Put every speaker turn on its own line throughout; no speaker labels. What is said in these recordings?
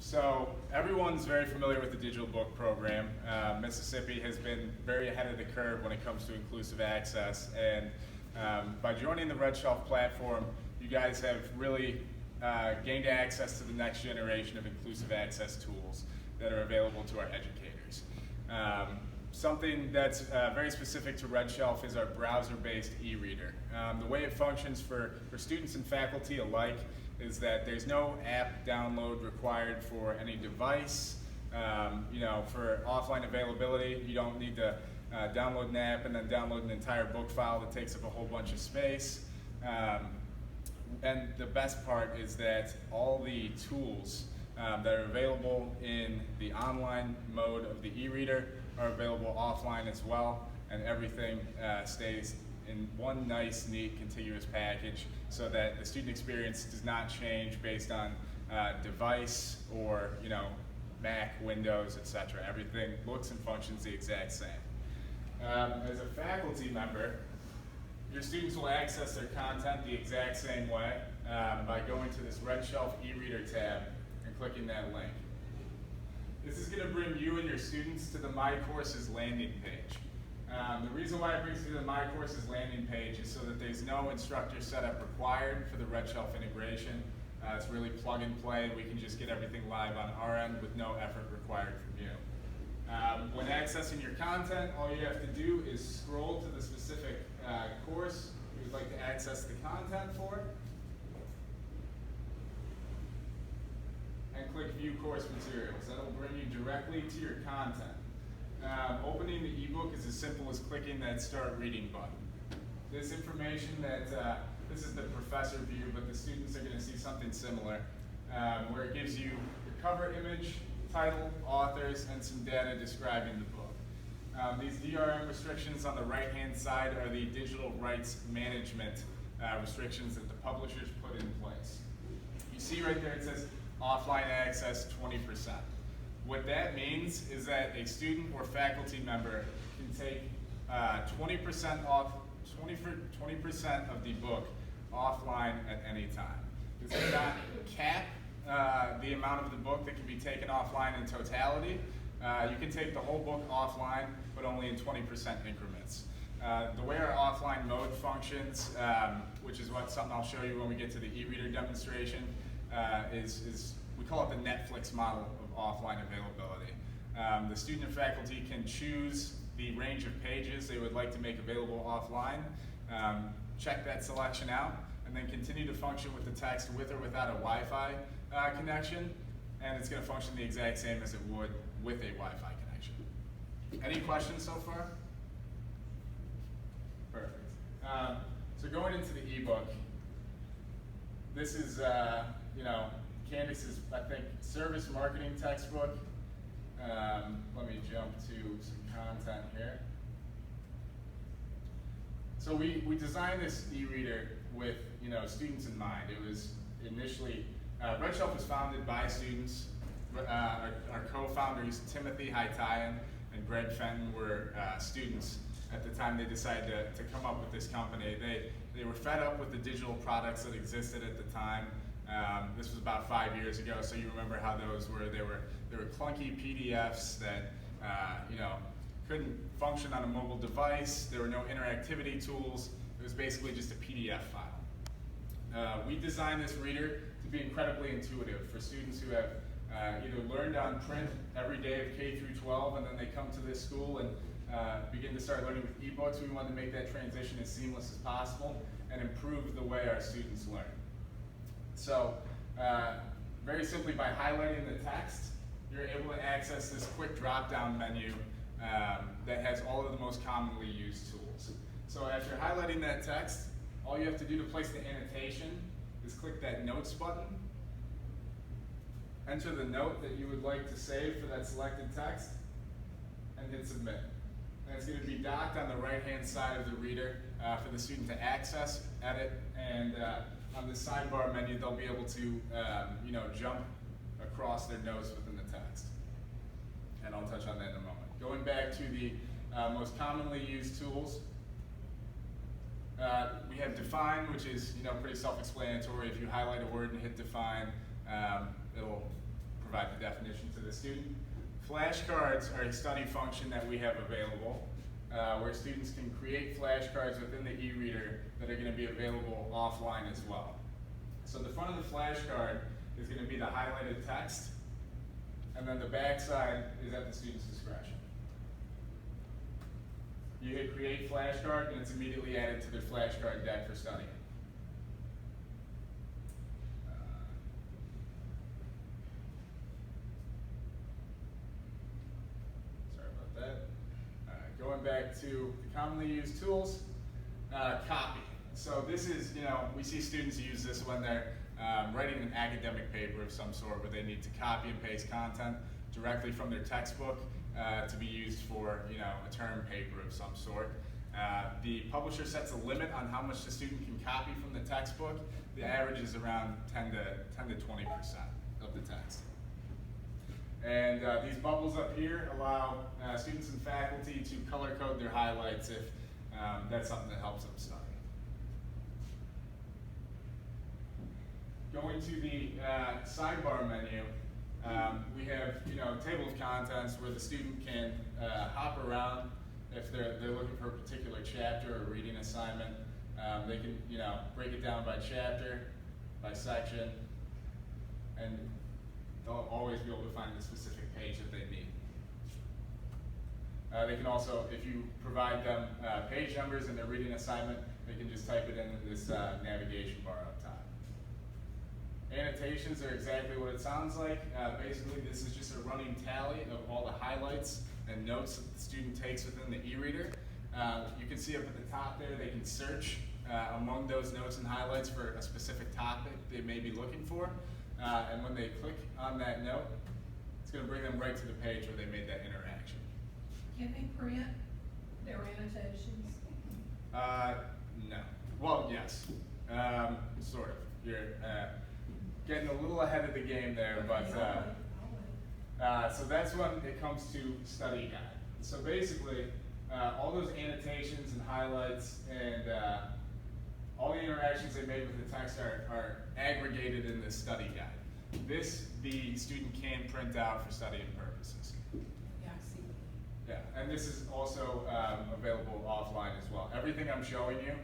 So everyone's very familiar with the digital book program. Mississippi has been very ahead of the curve when it comes to inclusive access, and by joining the RedShelf platform, you guys have really gained access to the next generation of inclusive access tools that are available to our educators. Something that's very specific to RedShelf is our browser-based e-reader. The way it functions for students and faculty alike is that there's no app download required for any device. For offline availability, you don't need to download an app and then download an entire book file that takes up a whole bunch of space. And the best part is that all the tools that are available in the online mode of the e-reader are available offline as well, and everything stays in one nice, neat, contiguous package so that the student experience does not change based on device or Mac, Windows, etc. Everything looks and functions the exact same. As a faculty member, your students will access their content the exact same way by going to this RedShelf e-reader tab and clicking that link. This is going to bring you and your students to the My Courses landing page. The reason why it brings you to the My Courses landing page is so that there's no instructor setup required for the RedShelf integration. It's really plug and play. We can just get everything live on our end with no effort required from you. When accessing your content, all you have to do is scroll to the specific course you would like to access the content for, and click View Course Materials. That'll bring you directly to your content. Opening the ebook is as simple as clicking that Start Reading button. This information this is the professor view, but the students are going to see something similar, where it gives you the cover image, title, authors, and some data describing the book. These DRM restrictions on the right-hand side are the digital rights management restrictions that the publishers put in place. You see right there it says offline access 20%. What that means is that a student or faculty member can take 20% off, 20% of the book offline at any time. This does not cap the amount of the book that can be taken offline in totality. You can take the whole book offline, but only in 20% increments. The way our offline mode functions, which is something I'll show you when we get to the e-reader demonstration, is we call it the Netflix model of offline availability. The student and faculty can choose the range of pages they would like to make available offline, check that selection out, and then continue to function with the text with or without a Wi-Fi connection, and it's going to function the exact same as it would with a Wi-Fi connection. Any questions so far? Perfect. So going into the ebook, this is Candace's, I think, service marketing textbook. Let me jump to some content here. So we designed this e-reader with students in mind. It was initially, RedShelf was founded by students. Our co-founders, Timothy Haitayan and Greg Fenton, were students at the time they decided to come up with this company. They were fed up with the digital products that existed at the time. This was about 5 years ago, so you remember how those were. They were clunky PDFs that couldn't function on a mobile device. There were no interactivity tools. It was basically just a PDF file. We designed this reader to be incredibly intuitive for students who have either learned on print every day of K through 12, and then they come to this school and begin to start learning with ebooks. We wanted to make that transition as seamless as possible and improve the way our students learn. So very simply, by highlighting the text, you're able to access this quick drop-down menu that has all of the most commonly used tools. So after highlighting that text, all you have to do to place the annotation is click that Notes button, enter the note that you would like to save for that selected text, and hit Submit. And it's going to be docked on the right-hand side of the reader for the student to access, edit, and on the sidebar menu, they'll be able to jump across their notes within the text. And I'll touch on that in a moment. Going back to the most commonly used tools, we have Define, which is pretty self-explanatory. If you highlight a word and hit Define, it'll provide the definition to the student. Flashcards are a study function that we have available where students can create flashcards within the e-reader that are going to be available offline as well. So the front of the flashcard is going to be the highlighted text, and then the back side is at the student's discretion. You hit create flashcard and it's immediately added to their flashcard deck for studying. Sorry about that. Going back to the commonly used tools, copy. So this is, we see students use this when they're writing an academic paper of some sort where they need to copy and paste content directly from their textbook to be used for, a term paper of some sort. The publisher sets a limit on how much the student can copy from the textbook. The average is around 10 to 20% of the text. And these bubbles up here allow students and faculty to color code their highlights if that's something that helps them study. Going to the sidebar menu, we have a table of contents where the student can hop around if they're looking for a particular chapter or reading assignment. They can break it down by chapter, by section, and they'll always be able to find the specific page that they need. They can also, if you provide them page numbers in their reading assignment, they can just type it into this navigation bar up top. Annotations are exactly what it sounds like. Basically, this is just a running tally of all the highlights and notes that the student takes within the e-reader. You can see up at the top there, they can search among those notes and highlights for a specific topic they may be looking for. And when they click on that note, it's going to bring them right to the page where they made that interaction.
Can they print their annotations?
No. Well, yes. Sort of. You're getting a little ahead of the game there, but so that's when it comes to study guide. So basically, all those annotations and highlights and all the interactions they made with the text are aggregated in this study guide. This the student can print out for studying purposes.
Yeah, I see.
Yeah, and this is also available offline as well. Everything I'm showing you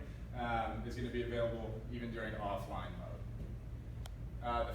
is going to be available even during offline mode.